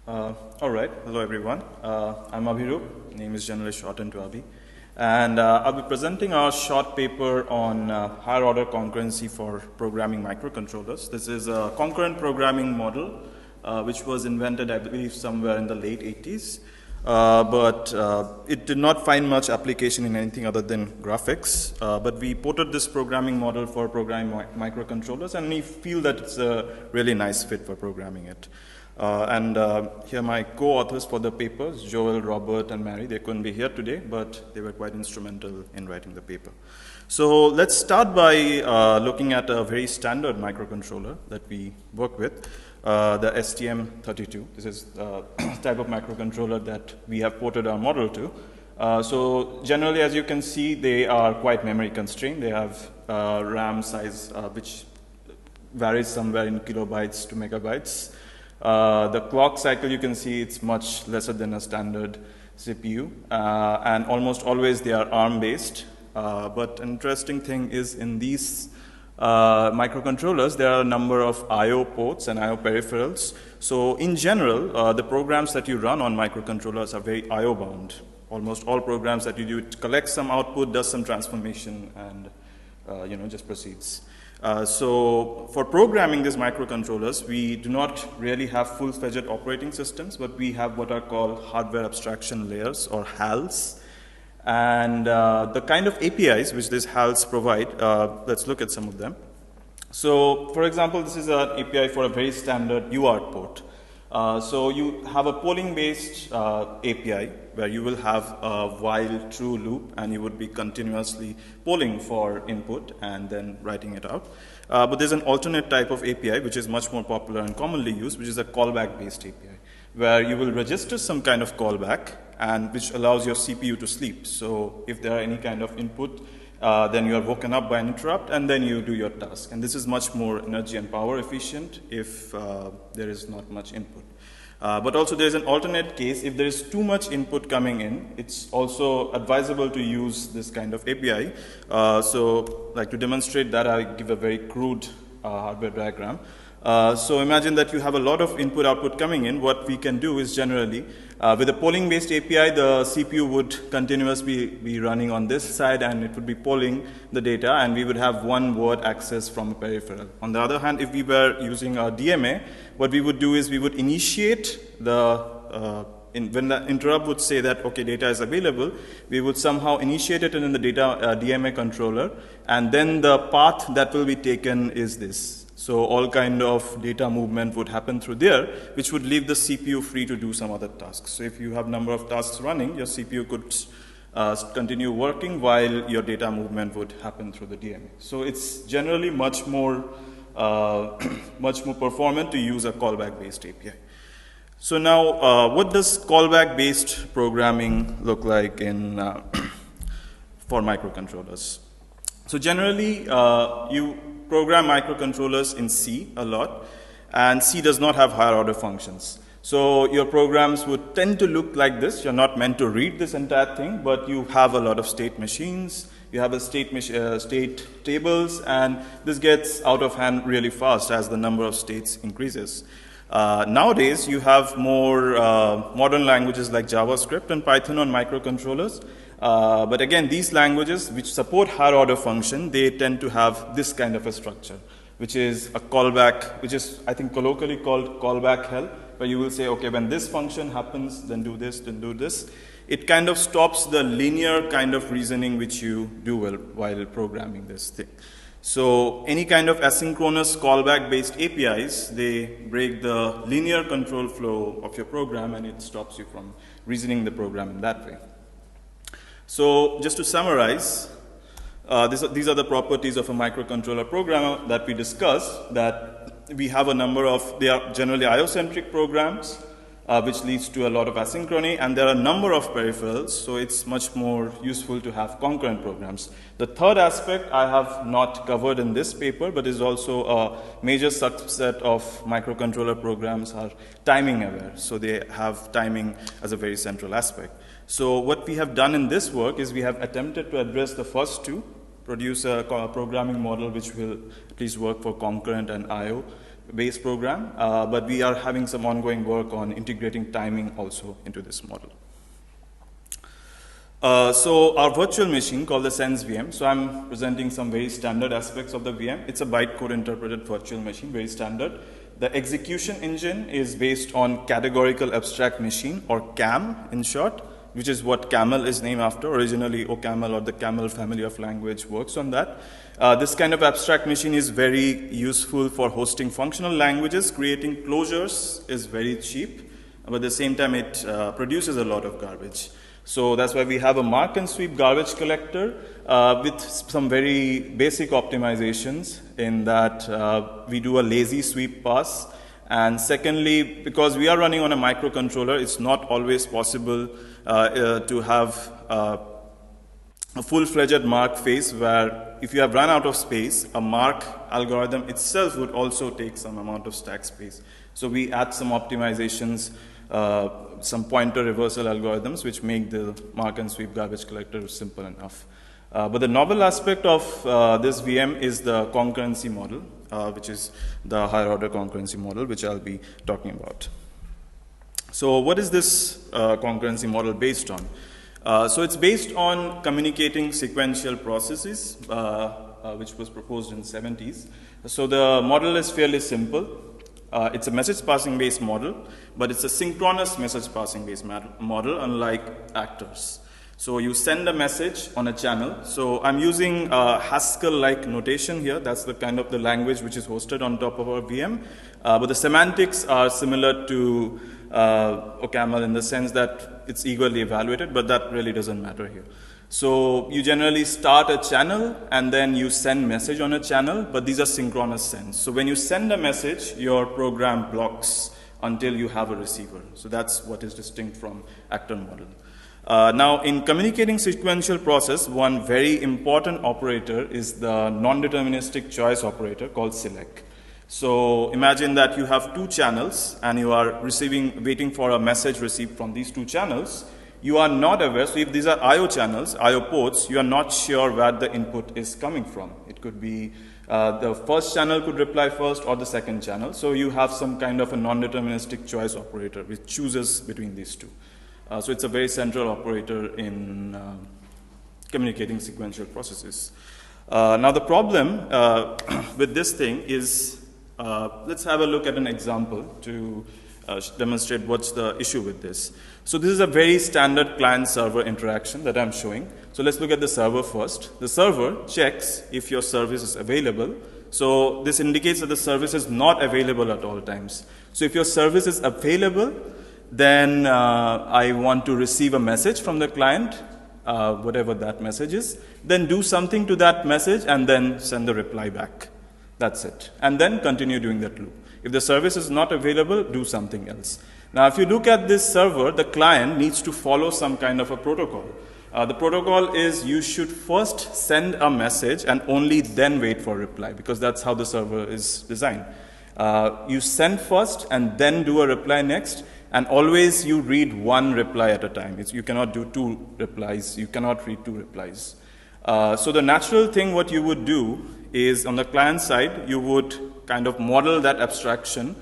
All right. Hello, everyone. I'm Abhirup. Name is generally shortened to Abhi. And I'll be presenting our short paper on higher order concurrency for programming microcontrollers. This is a concurrent programming model which was invented, I believe, somewhere in the late 80s. But it did not find much application in anything other than graphics. But we ported this programming model for programming microcontrollers, and we feel that it's a really nice fit for programming it. Here are my co-authors for the papers, Joel, Robert, and Mary. They couldn't be here today, but they were quite instrumental in writing the paper. So let's start by looking at a very standard microcontroller that we work with, the STM32. This is the type of microcontroller that we have ported our model to. So generally, as you can see, they are quite memory constrained. They have RAM size which varies somewhere in kilobytes to megabytes. The clock cycle, you can see it's much lesser than a standard CPU, and almost always they are ARM-based. But an interesting thing is in these microcontrollers, there are a number of I/O ports and I/O peripherals. So in general, the programs that you run on microcontrollers are very I/O bound. Almost all programs that you do, it collects some output, does some transformation, and just proceeds. So for programming these microcontrollers, we do not really have full-fledged operating systems, but we have what are called hardware abstraction layers, or HALs. And the kind of APIs which these HALs provide, let's look at some of them. So for example, this is an API for a very standard UART port. So you have a polling-based API where you will have a while true loop, and you would be continuously polling for input and then writing it out. But there's an alternate type of API which is much more popular and commonly used, which is a callback-based API, where you will register some kind of callback and which allows your CPU to sleep. So if there are any kind of input, then you are woken up by an interrupt, and then you do your task. And this is much more energy and power efficient if there is not much input. But also there is an alternate case. If there is too much input coming in, it's also advisable to use this kind of API. So like to demonstrate that, I give a very crude hardware diagram. So imagine that you have a lot of input-output coming in. What we can do is generally, with a polling-based API, the CPU would continuously be running on this side, and it would be polling the data, and we would have one word access from a peripheral. On the other hand, if we were using a DMA, what we would do is we would initiate the when the interrupt would say that, okay, data is available, we would somehow initiate it in the data DMA controller, and then the path that will be taken is this. So all kind of data movement would happen through there, which would leave the CPU free to do some other tasks. So if you have number of tasks running, your CPU could continue working while your data movement would happen through the DMA. So it's generally much more performant to use a callback-based API. So now, what does callback-based programming look like in for microcontrollers? So generally, you program microcontrollers in C a lot, and C does not have higher order functions. So your programs would tend to look like this. You're not meant to read this entire thing, but you have a lot of state machines, you have a state tables, and this gets out of hand really fast as the number of states increases. Nowadays, you have more modern languages like JavaScript and Python on microcontrollers. But again, these languages which support higher order function, they tend to have this kind of a structure, which is a callback, which is, I think, colloquially called callback hell, where you will say, okay, when this function happens, then do this, then do this. It kind of stops the linear kind of reasoning which you do while programming this thing. So any kind of asynchronous callback-based APIs, they break the linear control flow of your program, and it stops you from reasoning the program in that way. So just to summarize, these are the properties of a microcontroller programmer that we discussed, that we have a number of, they are generally IO-centric programs, which leads to a lot of asynchrony, and there are a number of peripherals, so it's much more useful to have concurrent programs. The third aspect I have not covered in this paper, but is also a major subset of microcontroller programs are timing aware, so they have timing as a very central aspect. So what we have done in this work is we have attempted to address the first two, produce a programming model which will at least work for concurrent and I/O base program, but we are having some ongoing work on integrating timing also into this model. So our virtual machine called the Sense VM, so I'm presenting some very standard aspects of the VM. It's a bytecode interpreted virtual machine, very standard. The execution engine is based on categorical abstract machine, or CAM in short, which is what Camel is named after. Originally, OCaml or the Camel family of language works on that. This kind of abstract machine is very useful for hosting functional languages. Creating closures is very cheap, but at the same time it produces a lot of garbage. So that's why we have a mark and sweep garbage collector with some very basic optimizations in that we do a lazy sweep pass. And secondly, because we are running on a microcontroller, it's not always possible to have a full-fledged mark phase where if you have run out of space, a mark algorithm itself would also take some amount of stack space. So we add some optimizations, some pointer reversal algorithms which make the mark and sweep garbage collector simple enough. But the novel aspect of this VM is the concurrency model, which is the higher order concurrency model, which I'll be talking about. So what is this concurrency model based on? So it's based on communicating sequential processes, which was proposed in the 70s. So the model is fairly simple. It's a message passing based model, but it's a synchronous message passing based model, unlike actors. So you send a message on a channel. So I'm using Haskell-like notation here. That's the kind of the language which is hosted on top of our VM. But the semantics are similar to OCaml in the sense that it's equally evaluated, but that really doesn't matter here. So you generally start a channel and then you send message on a channel, but these are synchronous sends. So when you send a message, your program blocks until you have a receiver. So that's what is distinct from actor model. Now, in communicating sequential process, one very important operator is the non-deterministic choice operator called select. So imagine that you have two channels and you are waiting for a message received from these two channels. You are not aware, so if these are I/O channels, I/O ports, you are not sure where the input is coming from. It could be the first channel could reply first or the second channel. So you have some kind of a non-deterministic choice operator which chooses between these two. So it's a very central operator in communicating sequential processes. Now the problem with this thing is, let's have a look at an example to demonstrate what's the issue with this. So this is a very standard client-server interaction that I'm showing. So let's look at the server first. The server checks if your service is available. So this indicates that the service is not available at all times. So if your service is available, then I want to receive a message from the client, whatever that message is, then do something to that message and then send the reply back. That's it. And then continue doing that loop. If the service is not available, do something else. Now, if you look at this server, the client needs to follow some kind of a protocol. The protocol is you should first send a message and only then wait for a reply, because that's how the server is designed. You send first and then do a reply next, and always you read one reply at a time. You cannot do two replies. You cannot read two replies. So the natural thing what you would do is on the client side, you would kind of model that abstraction,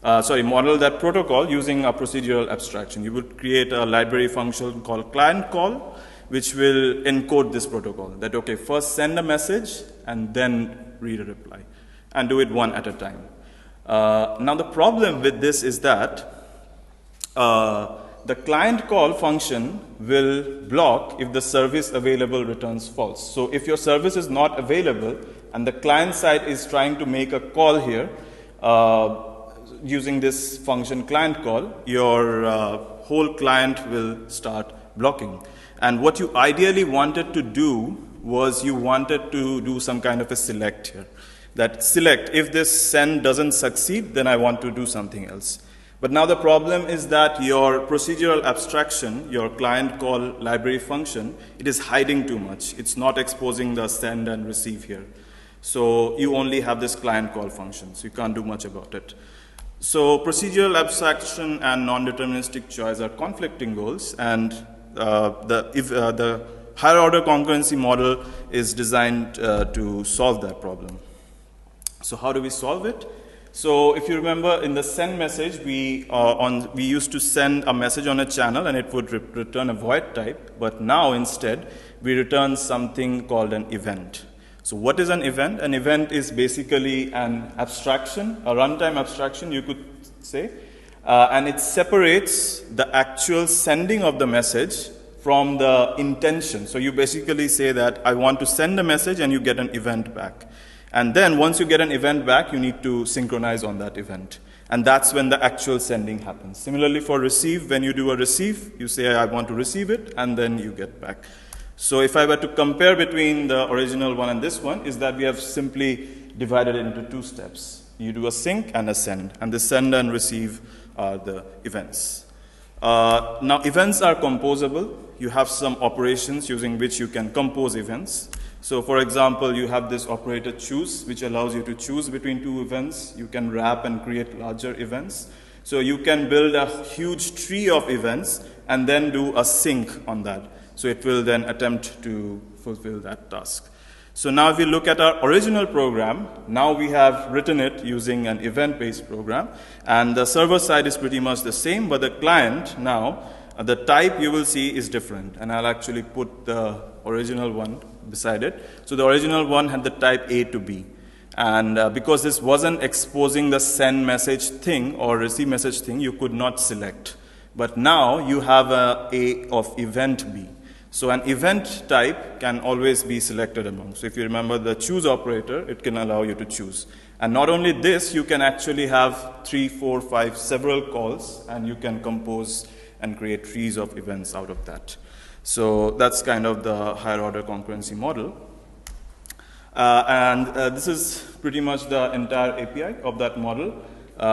model that protocol using a procedural abstraction. You would create a library function called client call, which will encode this protocol. That, okay, first send a message and then read a reply, and do it one at a time. Now the problem with this is that the client call function will block if the service available returns false. So if your service is not available and the client side is trying to make a call here using this function client call, your whole client will start blocking. And what you ideally wanted to do was you wanted to do some kind of a select here. That select, if this send doesn't succeed, then I want to do something else. But now the problem is that your procedural abstraction, your client call library function, it is hiding too much. It's not exposing the send and receive here. So you only have this client call function, so you can't do much about it. So procedural abstraction and non-deterministic choice are conflicting goals, and the higher order concurrency model is designed to solve that problem. So how do we solve it? So if you remember in the send message, we used to send a message on a channel and it would return a void type, but now instead we return something called an event. So what is an event? An event is basically an abstraction, a runtime abstraction you could say, and it separates the actual sending of the message from the intention. So you basically say that I want to send a message and you get an event back. And then once you get an event back, you need to synchronize on that event. And that's when the actual sending happens. Similarly for receive, when you do a receive, you say I want to receive it, and then you get back. So if I were to compare between the original one and this one, is that we have simply divided it into two steps. You do a sync and a send, and the send and receive are the events. Now events are composable. You have some operations using which you can compose events. So for example, you have this operator choose, which allows you to choose between two events. You can wrap and create larger events. So you can build a huge tree of events and then do a sync on that. So it will then attempt to fulfill that task. So now if we look at our original program, now we have written it using an event-based program. And the server side is pretty much the same, but the client now, the type you will see is different. And I'll actually put the original one beside it. So the original one had the type A to B. And because this wasn't exposing the send message thing or receive message thing, you could not select. But now you have A of event B. So an event type can always be selected among. So if you remember the choose operator, it can allow you to choose. And not only this, you can actually have 3, 4, 5, several calls, and you can compose and create trees of events out of that. So that's kind of the higher order concurrency model. This is pretty much the entire API of that model.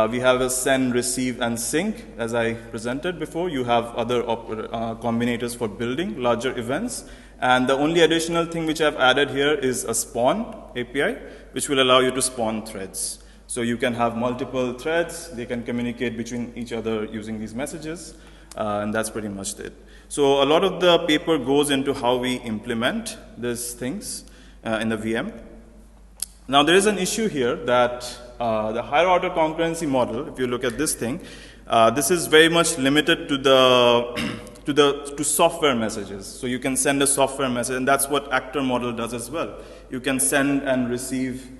We have a send, receive, and sync. As I presented before, you have other combinators for building larger events. And the only additional thing which I've added here is a spawn API, which will allow you to spawn threads. So you can have multiple threads. They can communicate between each other using these messages. And that's pretty much it. So a lot of the paper goes into how we implement these things in the VM. Now there is an issue here that the higher order concurrency model, if you look at this thing, this is very much limited to software messages. So you can send a software message, and that's what actor model does as well. You can send and receive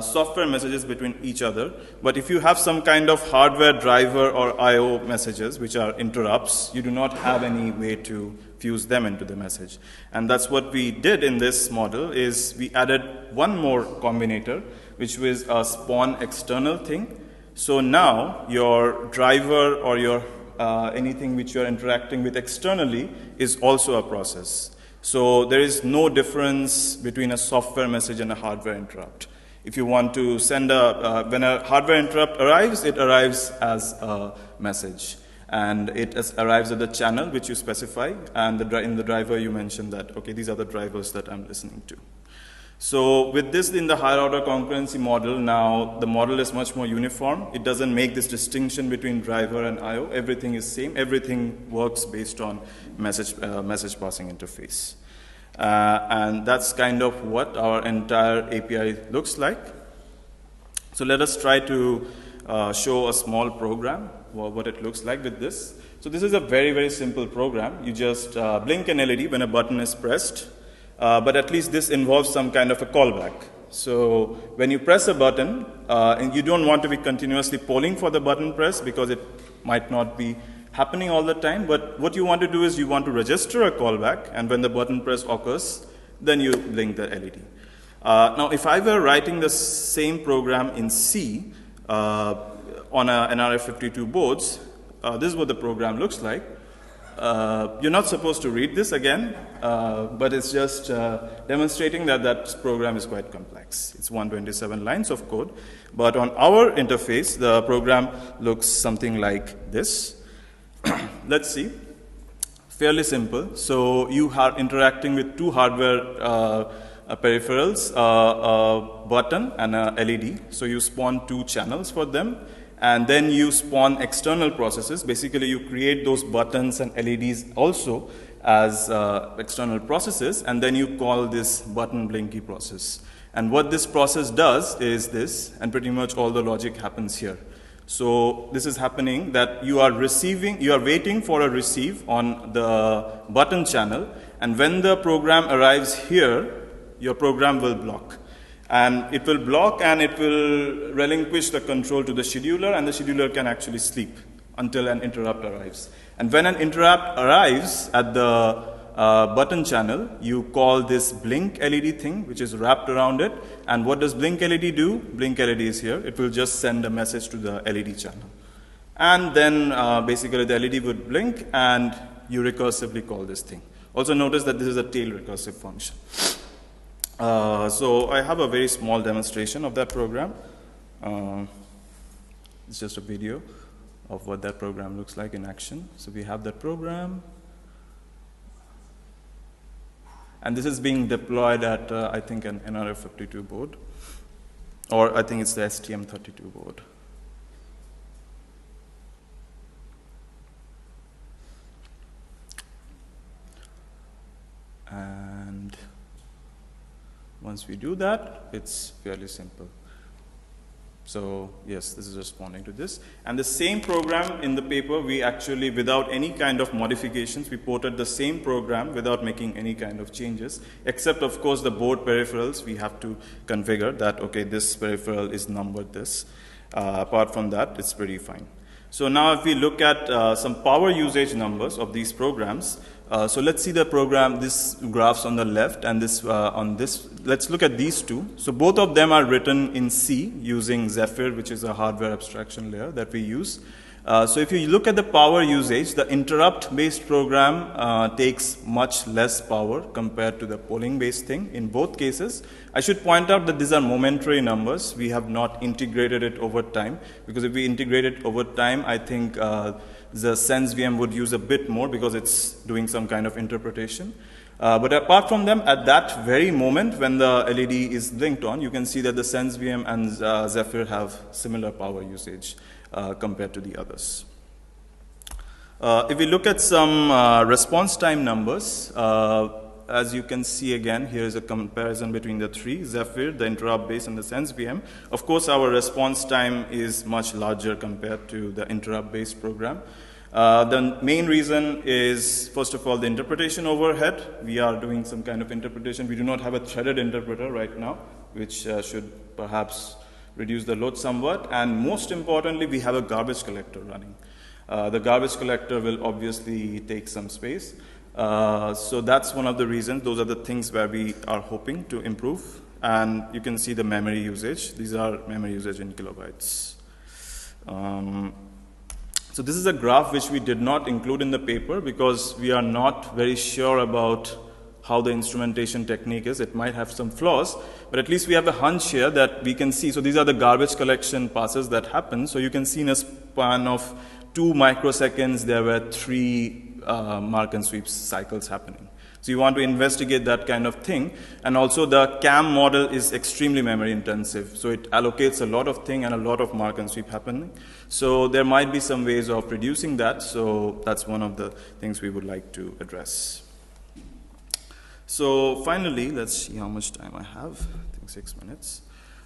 software messages between each other. But if you have some kind of hardware driver or I/O messages, which are interrupts, you do not have any way to fuse them into the message. And that's what we did in this model, is we added one more combinator, which was a spawn external thing. So now your driver or your anything which you're interacting with externally is also a process. So there is no difference between a software message and a hardware interrupt. If you want to send when a hardware interrupt arrives, it arrives as a message. And it arrives at the channel which you specify, and in the driver you mention that, okay, these are the drivers that I'm listening to. So with this in the higher order concurrency model, now the model is much more uniform. It doesn't make this distinction between driver and I/O. Everything is same. Everything works based on message passing interface. And that's kind of what our entire API looks like. So let us try to show a small program, what it looks like with this. So this is a very, very simple program. You just blink an LED when a button is pressed, but at least this involves some kind of a callback. So when you press a button, and you don't want to be continuously polling for the button press because it might not be happening all the time, but what you want to do is you want to register a callback, and when the button press occurs, then you blink the LED. Now, if I were writing the same program in C on an NRF52 boards, this is what the program looks like. You're not supposed to read this again, but it's just demonstrating that that program is quite complex. It's 127 lines of code, but on our interface, the program looks something like this. Let's see. Fairly simple. So you are interacting with two hardware peripherals, a button and a LED. So you spawn two channels for them, and then you spawn external processes. Basically, you create those buttons and LEDs also as external processes, and then you call this button blinky process. And what this process does is this, and pretty much all the logic happens here. So this is happening that you are waiting for a receive on the button channel, and when the program arrives here, your program will block. And it will block and it will relinquish the control to the scheduler, and the scheduler can actually sleep until an interrupt arrives. And when an interrupt arrives at the button channel, you call this blink LED thing, which is wrapped around it. And what does blink LED do? Blink LED is here. It will just send a message to the LED channel. And then basically the LED would blink and you recursively call this thing. Also notice that this is a tail recursive function. So I have a very small demonstration of that program. It's just a video of what that program looks like in action. So we have that program. And this is being deployed at, I think, an NRF52 board. Or I think it's the STM32 board. And once we do that, it's fairly simple. So yes, this is responding to this. And the same program in the paper, we actually, without any kind of modifications, we ported the same program without making any kind of changes, except of course the board peripherals, we have to configure that, okay, this peripheral is numbered this. Apart from that, it's pretty fine. So now if we look at some power usage numbers of these programs, so let's see the program, this graphs on the left and this on this. Let's look at these two. So both of them are written in C using Zephyr, which is a hardware abstraction layer that we use. So if you look at the power usage, the interrupt-based program takes much less power compared to the polling-based thing in both cases. I should point out that these are momentary numbers. We have not integrated it over time, because if we integrate it over time, I think the sense VM would use a bit more because it's doing some kind of interpretation. But apart from them, at that very moment when the LED is linked on, you can see that the sense VM and Zephyr have similar power usage compared to the others. If we look at some response time numbers, as you can see again, here is a comparison between the three, Zephyr, the interrupt base, and the sense VM. Of course, our response time is much larger compared to the interrupt based program. The main reason is, first of all, the interpretation overhead. We are doing some kind of interpretation. We do not have a threaded interpreter right now, which should perhaps reduce the load somewhat. And most importantly, we have a garbage collector running. The garbage collector will obviously take some space. So that's one of the reasons. Those are the things where we are hoping to improve. And you can see the memory usage. These are memory usage in kilobytes. So this is a graph which we did not include in the paper because we are not very sure about how the instrumentation technique is. It might have some flaws, but at least we have a hunch here that we can see. So these are the garbage collection passes that happen. So you can see in a span of 2 microseconds, there were 3 mark and sweep cycles happening. So you want to investigate that kind of thing. And also the CAM model is extremely memory intensive. So it allocates a lot of thing and a lot of mark and sweep happening. So there might be some ways of reducing that. So that's one of the things we would like to address. So finally, let's see how much time I have. I think 6 minutes.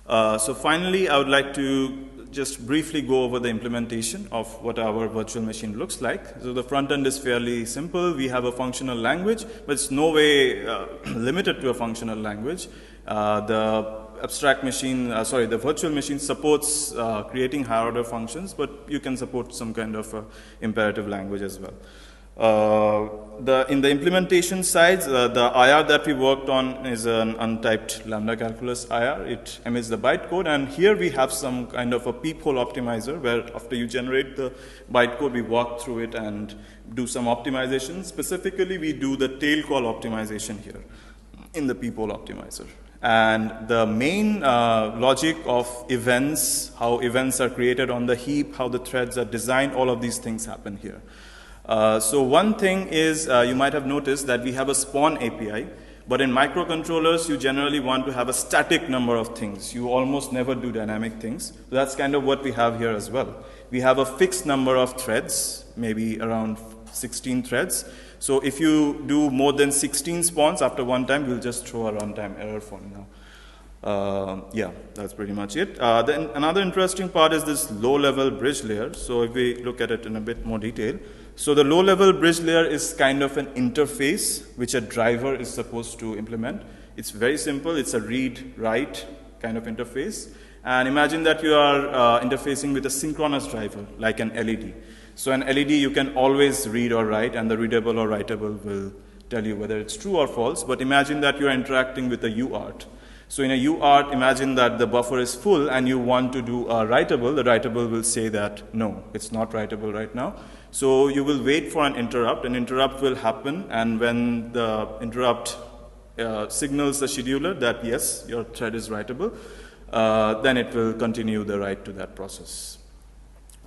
So finally, I would like to just briefly go over the implementation of what our virtual machine looks like. So the front end is fairly simple. We have a functional language, but it's no way limited to a functional language. The abstract machine, the virtual machine supports creating higher order functions, but you can support some kind of imperative language as well. In the implementation side, the IR that we worked on is an untyped lambda calculus IR. It emits the bytecode, and here we have some kind of a peephole optimizer where after you generate the bytecode, we walk through it and do some optimization. Specifically, we do the tail call optimization here in the peephole optimizer. And the main logic of events, how events are created on the heap, how the threads are designed, all of these things happen here. So one thing is, you might have noticed that we have a spawn API, but in microcontrollers, you generally want to have a static number of things. You almost never do dynamic things. So that's kind of what we have here as well. We have a fixed number of threads, maybe around 16 threads. So if you do more than 16 spawns after one time, we'll just throw a runtime error for now. Yeah, that's pretty much it. Then another interesting part is this low-level bridge layer. So if we look at it in a bit more detail, so the low-level bridge layer is kind of an interface which a driver is supposed to implement. It's very simple. It's a read-write kind of interface. And imagine that you are interfacing with a synchronous driver, like an LED. So an LED you can always read or write, and the readable or writable will tell you whether it's true or false. But imagine that you're interacting with a UART. So in a UART, imagine that the buffer is full and you want to do a writable. The writable will say that, no, it's not writable right now. So you will wait for an interrupt. An interrupt will happen, and when the interrupt signals the scheduler that, yes, your thread is writable, then it will continue the write to that process.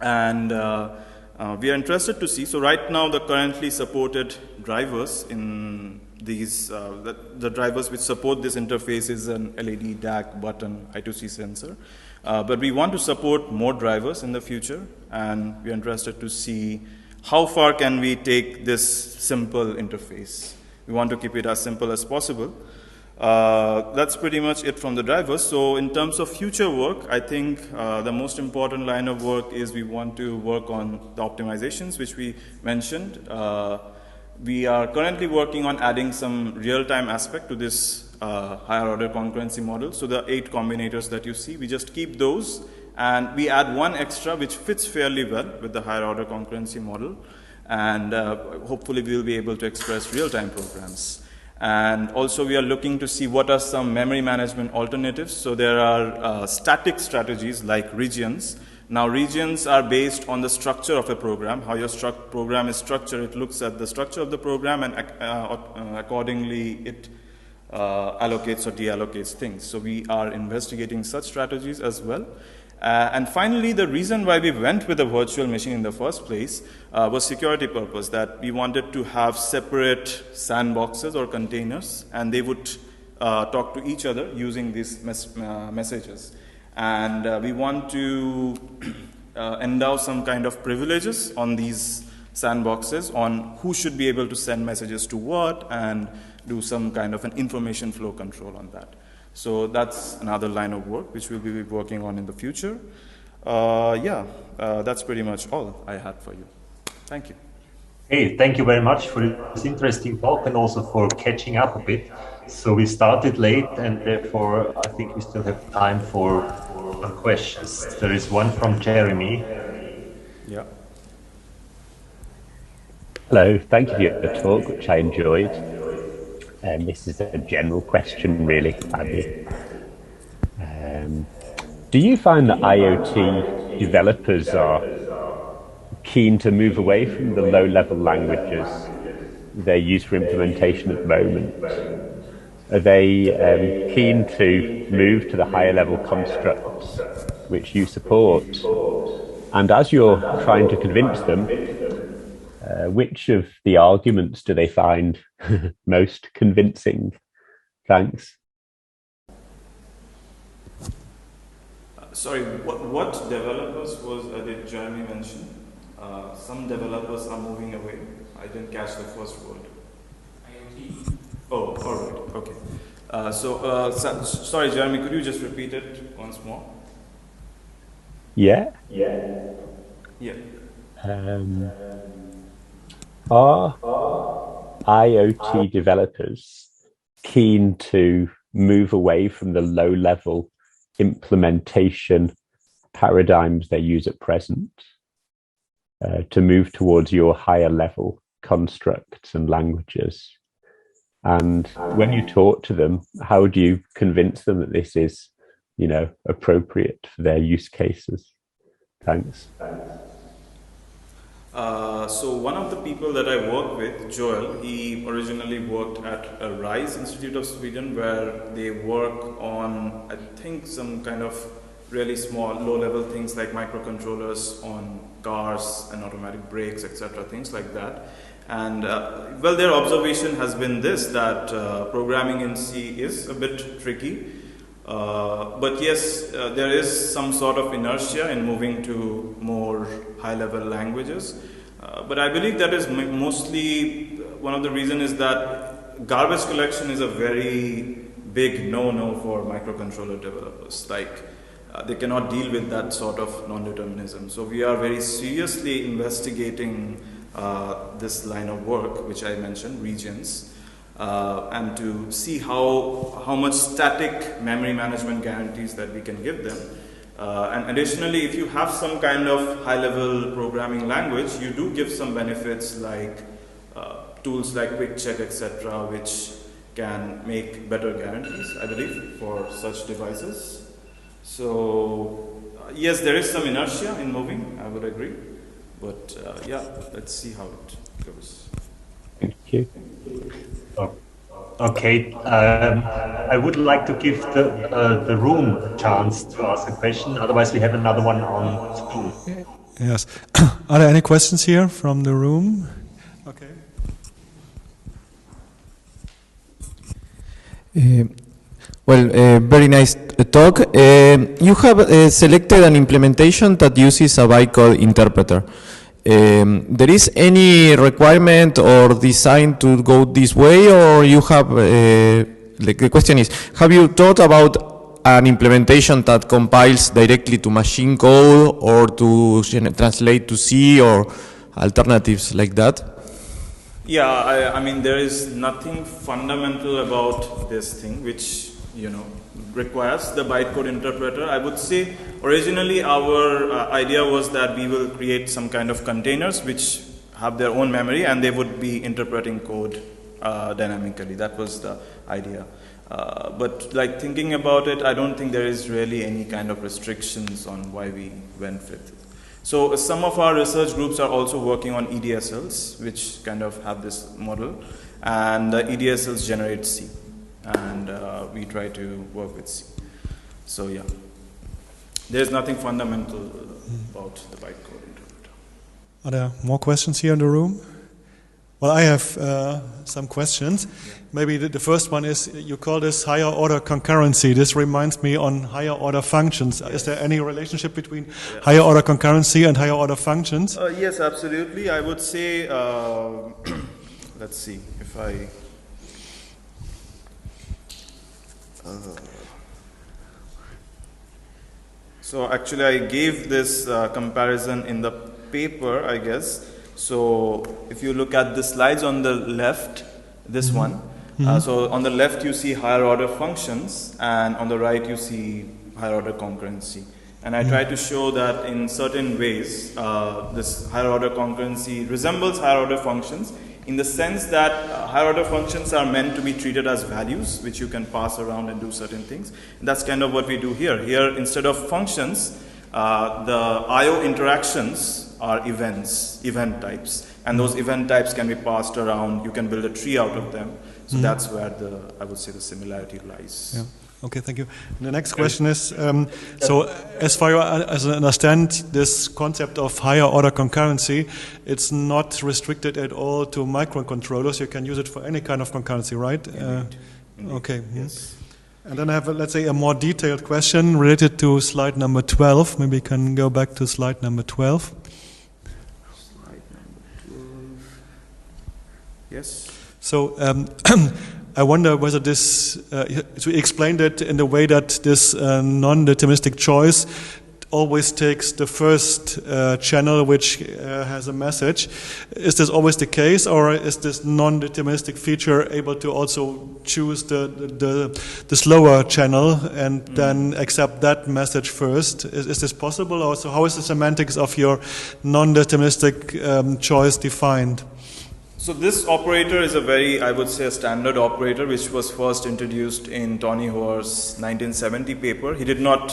And we are interested to see, so right now the currently supported drivers in these, the drivers which support this interface is an LED, DAC, button, I2C sensor. But we want to support more drivers in the future, and we are interested to see how far can we take this simple interface. We want to keep it as simple as possible. That's pretty much it from the drivers. So in terms of future work, I think the most important line of work is we want to work on the optimizations, which we mentioned. We are currently working on adding some real-time aspect to this higher order concurrency model. So the 8 combinators that you see, we just keep those, and we add one extra which fits fairly well with the higher order concurrency model. And hopefully we will be able to express real-time programs. And also we are looking to see what are some memory management alternatives. So there are static strategies like regions. Now regions are based on the structure of a program, how your program is structured. It looks at the structure of the program, and accordingly it allocates or deallocates things. So we are investigating such strategies as well. And finally, the reason why we went with a virtual machine in the first place was security purpose, that we wanted to have separate sandboxes or containers, and they would talk to each other using these messages. And we want to endow some kind of privileges on these sandboxes on who should be able to send messages to what, and do some kind of an information flow control on that. So that's another line of work which we'll be working on in the future. That's pretty much all I had for you. Thank you. Hey, thank you very much for this interesting talk, and also for catching up a bit. So we started late, and therefore I think we still have time for some questions. There is one from Jeremy. Yeah. Hello, thank you for your talk, which I enjoyed. This is a general question, really, Abby. Do you find that IoT developers are keen to move away from the low-level languages they use for implementation at the moment? Are they keen to move to the higher-level constructs which you support? And as you're trying to convince them, which of the arguments do they find most convincing? Thanks. Sorry, what developers did Jeremy mention? Some developers are moving away. I didn't catch the first word. IoT. Oh, all right. Okay. Sorry, Jeremy, could you just repeat it once more? Yeah. Are IoT developers keen to move away from the low-level implementation paradigms they use at present, to move towards your higher-level constructs and languages? And when you talk to them, how do you convince them that this is, appropriate for their use cases? Thanks. So one of the people that I work with, Joel, he originally worked at a RISE Institute of Sweden, where they work on, I think, some kind of really small, low-level things like microcontrollers on cars and automatic brakes, etc., things like that. And their observation has been this, that programming in C is a bit tricky. But yes, there is some sort of inertia in moving to more high-level languages. But I believe that is mostly one of the reasons is that garbage collection is a very big no-no for microcontroller developers. Like, they cannot deal with that sort of non-determinism. So we are very seriously investigating this line of work, which I mentioned, regions, and to see how much static memory management guarantees that we can give them. And additionally, if you have some kind of high-level programming language, you do give some benefits like tools like quick check, etc., which can make better guarantees, I believe, for such devices. So yes, there is some inertia in moving, I would agree, but yeah, let's see how it goes. Thank you. Okay, I would like to give the room a chance to ask a question. Otherwise, we have another one on Zoom. Yes. Are there any questions here from the room? Okay. Very nice talk. You have selected an implementation that uses a bytecode interpreter. There is any requirement or design to go this way, or you have, like the question is, have you thought about an implementation that compiles directly to machine code or to translate to C or alternatives like that? Yeah, I mean, there is nothing fundamental about this thing which, requires the bytecode interpreter. I would say originally our idea was that we will create some kind of containers which have their own memory and they would be interpreting code dynamically. That was the idea. But like thinking about it, I don't think there is really any kind of restrictions on why we went with it. So some of our research groups are also working on EDSLs, which kind of have this model, and the EDSLs generate C, and we try to work with C. So yeah, there's nothing fundamental about the bytecode interpreter. Are there more questions here in the room? Well, I have some questions. Yeah. Maybe the first one is, you call this higher order concurrency. This reminds me on higher order functions. Yes. Is there any relationship between higher order concurrency and higher order functions? Yes, absolutely. I would say, let's see, if I... So actually I gave this comparison in the paper, I guess. So if you look at the slides on the left, this one, so on the left you see higher order functions, and on the right you see higher order concurrency. And I try to show that in certain ways this higher order concurrency resembles higher order functions in the sense that higher order functions are meant to be treated as values which you can pass around and do certain things. And that's kind of what we do here. Here, instead of functions, the I/O interactions are event types, and those event types can be passed around. You can build a tree out of them. So that's where I would say the similarity lies. Yeah. Okay, thank you. The next question is, so as far as I understand, this concept of higher order concurrency, it's not restricted at all to microcontrollers. You can use it for any kind of concurrency, right? Indeed. Okay. Yes. And then I have, let's say, a more detailed question related to slide number 12. Maybe you can go back to slide number 12. Slide number 12. Yes. So I wonder whether this, so we explained it in the way that this non-deterministic choice always takes the first channel which has a message. Is this always the case, or is this non-deterministic feature able to also choose the slower channel and then accept that message first? Is this possible? Also, how is the semantics of your non-deterministic choice defined? So this operator is a very, I would say, a standard operator which was first introduced in Tony Hoare's 1970 paper. He did not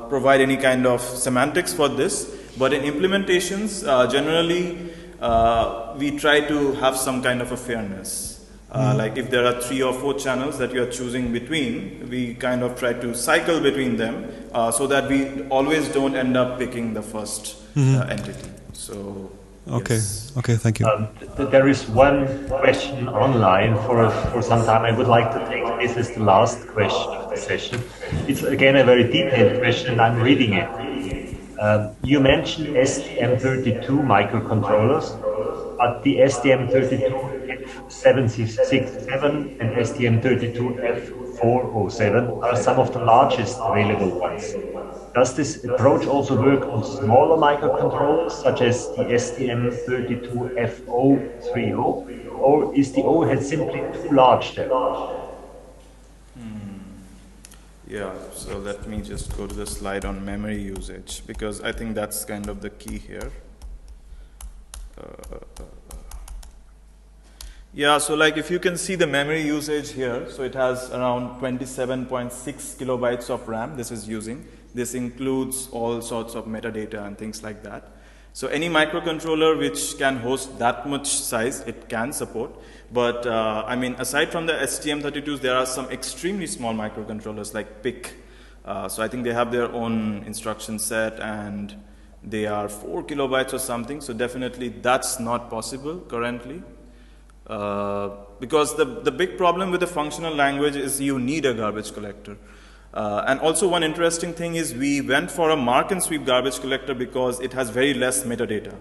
provide any kind of semantics for this, but in implementations, generally we try to have some kind of a fairness. Like if there are 3 or 4 channels that you are choosing between, we kind of try to cycle between them so that we always don't end up picking the first entity. So. Okay. Yes. Okay. Thank you. There is one question online for some time. I would like to take this as the last question of the session. It's again a very detailed question, and I'm reading it. You mentioned STM32 microcontrollers. but the STM32F767 and STM32F407 are some of the largest available ones. Does this approach also work on smaller microcontrollers, such as the STM32F030, or is the overhead simply too large there? Yeah, so let me just go to the slide on memory usage, because I think that's kind of the key here. Yeah, so like if you can see the memory usage here, so it has around 27.6 kilobytes of RAM this is using. This includes all sorts of metadata and things like that. So any microcontroller which can host that much size, it can support. But I mean, aside from the STM32s, there are some extremely small microcontrollers like PIC. So I think they have their own instruction set and they are 4 kilobytes or something. So definitely that's not possible currently. Because the big problem with the functional language is you need a garbage collector. And also one interesting thing is we went for a mark and sweep garbage collector because it has very less metadata.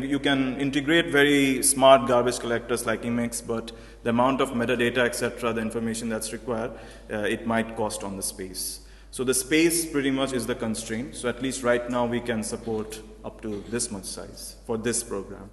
You can integrate very smart garbage collectors like Emacs, but the amount of metadata, etc., the information that's required, it might cost on the space. So the space pretty much is the constraint. So at least right now we can support up to this much size for this program.